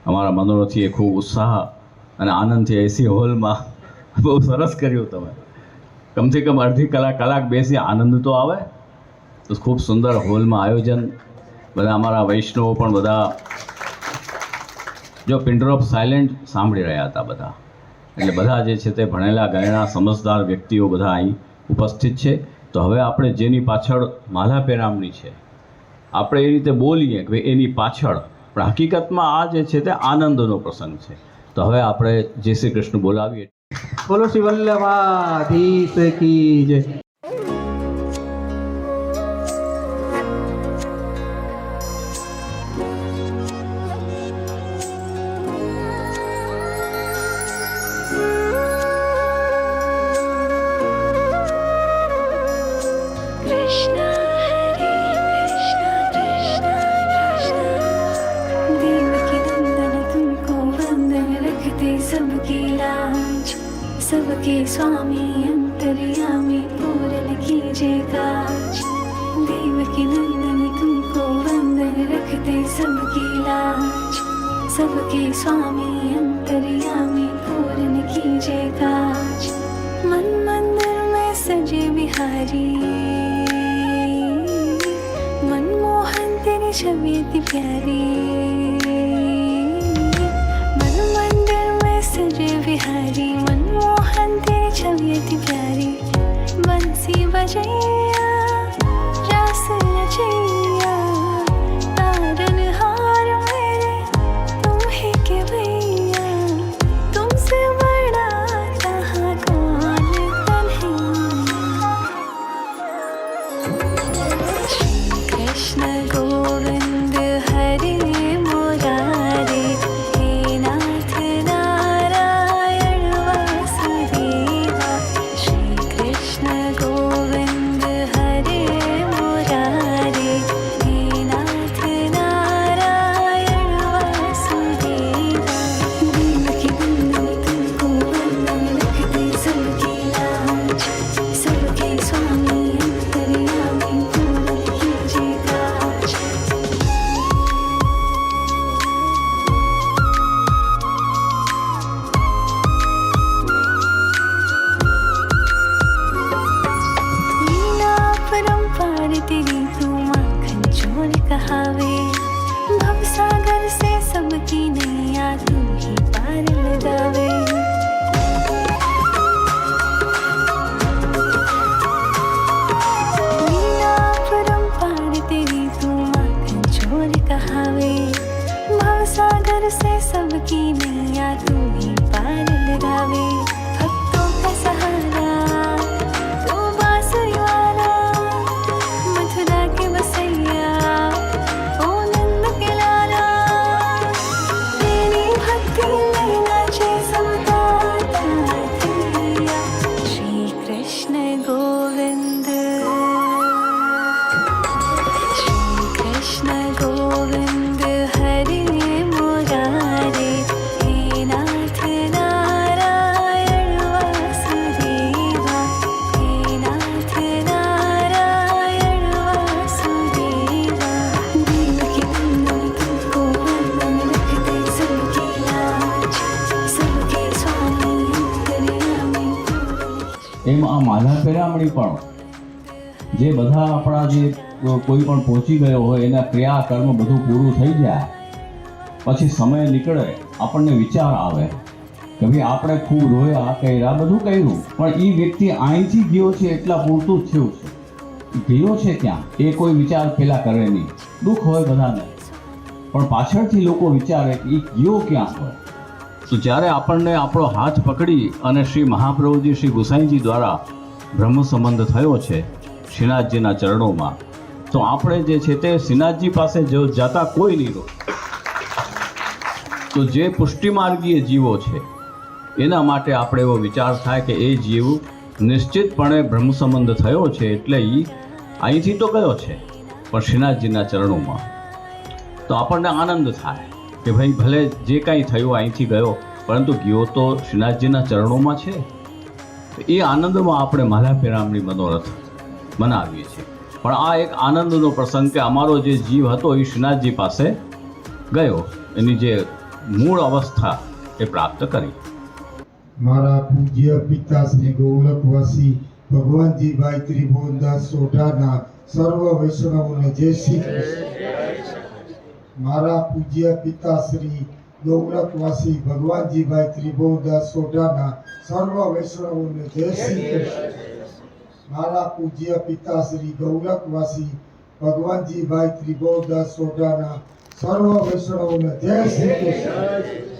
અમારા મનોરથીએ ખૂબ ઉત્સાહ અને આનંદથી એસી હોલમાં બહુ સરસ કર્યું. તમે કમથી કમ અડધી કલાક બેસી આનંદ તો આવે. તો ખૂબ સુંદર હોલમાં આયોજન. બધા અમારા વૈષ્ણવો પણ બધા જો પિન ડ્રોપ સાયલેન્ટ સાંભળી રહ્યા હતા બધા. એટલે બધા જે છે તે ભણેલા ગણેલા સમજદાર વ્યક્તિઓ બધા અહીં ઉપસ્થિત છે. તો હવે આપણે જેની પાછળ માલા પેરામણી છે આપણે એ રીતે બોલીએ કે ભાઈ એની પાછળ, પણ હકીકતમાં આ જે છે તે આનંદનો પ્રસંગ છે. તો હવે આપણે જય શ્રી કૃષ્ણ બોલાવીએ. બોલો શ્રી વલ્લભાધીશ કી જય. सबके स्वामी अंतर्यामी पूरन कीजिए काज। देवकी नंदन तुमको वंदन रखते सबकी लाज। सबके स्वामी अंतर्यामी पूरन कीजिए काज। मन मंदिर में सजे बिहारी, मनमोहन तेरी छवि अति प्यारी। मन मंदिर में सजे बिहारी, मनमोहन तेरी छवि अति प्यारी। बंसी बजैया रास रचैया, तारन हार मेरे तुम ही के भैया। तुमसे बड़ा कहाँ कौन कन्हैया। श्री कृष्ण गोविंद हरे मुरारे, हे नाथ नारायण वासुदेवा। श्री कृष्ण गोविंद हरे मुरारे, हे नाथ नारायण वासुदेवा। देवकी नंदन तुमको वंदन रखते सबकी लाज। सबके स्वामी अंतर्यामी पूरन कीजिए काज। लीला परंपार तेरी तू माखन चोर कहावे। भवसागर से सबकी नैया तू ही पार लगावे। लीला परंपार तेरी तू माखन चोर कहावे। भवसागर से सबकी नैया तू ही पार लगावे। भक्तों का सहारा तू बांसुरी वाला, मथुरा के बसैया ओ नंद के लाला। तेरी भक्ति में नाचे सबका तातिया। श्री कृष्ण गोविंद, श्री कृष्ण गोविंद हरे मुरारे, हे नाथ नारायण वासुदेवा। हे नाथ नारायण वासुदेवा। देवकी नंदन तुमको वंदन रखते सबकी लाज। सबके स्वामी अंतर्यामी पूरन। એમ આ માલા પેરામણી પણ જે બધા આપણા જે કોઈ પણ પહોંચી ગયો હોય એના ક્રિયા કર્મ બધું પૂરું થઈ જાય પછી સમય નીકળે આપણને વિચાર આવે કે ભાઈ આપણે ખૂબ રોયા કર્યા બધું કર્યું, પણ એ વ્યક્તિ અહીંથી ગયો છે એટલા પૂરતું જ થયું છે. ગયો છે ક્યાં એ કોઈ વિચાર પહેલાં કરે નહીં. દુઃખ હોય બધાને, પણ પાછળથી લોકો વિચારે કે એ ગયો ક્યાં હોય. તો જ્યારે આપણને આપણો હાથ પકડી અને શ્રી મહાપ્રભુજી શ્રી ગુસાઈજી દ્વારા બ્રહ્મ સંબંધ થયો છે શ્રીનાથજીના ચરણોમાં, તો આપણે જે છે તે શ્રીનાથજી પાસે જો જતા કોઈ નહીં રહો. તો જે પુષ્ટિમાર્ગીય જીવો છે એના માટે આપણે એવો વિચાર થાય કે એ જીવ નિશ્ચિતપણે બ્રહ્મ સંબંધ થયો છે એટલે એ અહીંથી તો ગયો છે પણ શ્રીનાથજીના ચરણોમાં. તો આપણને આનંદ થાય કે ભાઈ ભલે જે કાંઈ થયું અહીંથી ગયો પરંતુ ગયો તો શ્રીનાથજીના ચરણોમાં છે. એ આનંદમાં આપણે માલા પેરામણી મનોરથ મનાવીએ છીએ. પણ આ એક આનંદનો પ્રસંગ કે અમારો જે જીવ હતો એ શ્રીનાથજી પાસે ગયો, એની જે મૂળ અવસ્થા એ પ્રાપ્ત કરી. મારા પૂજ્ય પિતા શ્રી ગૌલકવાસી ભગવાનજીભાઈ ત્રિભુવનદાસ સોઢાના સર્વ વૈષ્ણવોને જય શ્રી કૃષ્ણ. મારા પૂજ્ય પિતા શ્રી ગૌલકવાસી ભગવાનજીભાઈ ત્રિભુવનદાસ સોઢાના સર્વ વૈષ્ણવોને જય શ્રી કૃષ્ણ. મારા પૂજ્ય પિતા શ્રી ગૌલકવાસી ભગવાનજીભાઈ ત્રિભુવનદાસ સોઢાના સર્વ વૈષ્ણવોને જય શ્રી કૃષ્ણ.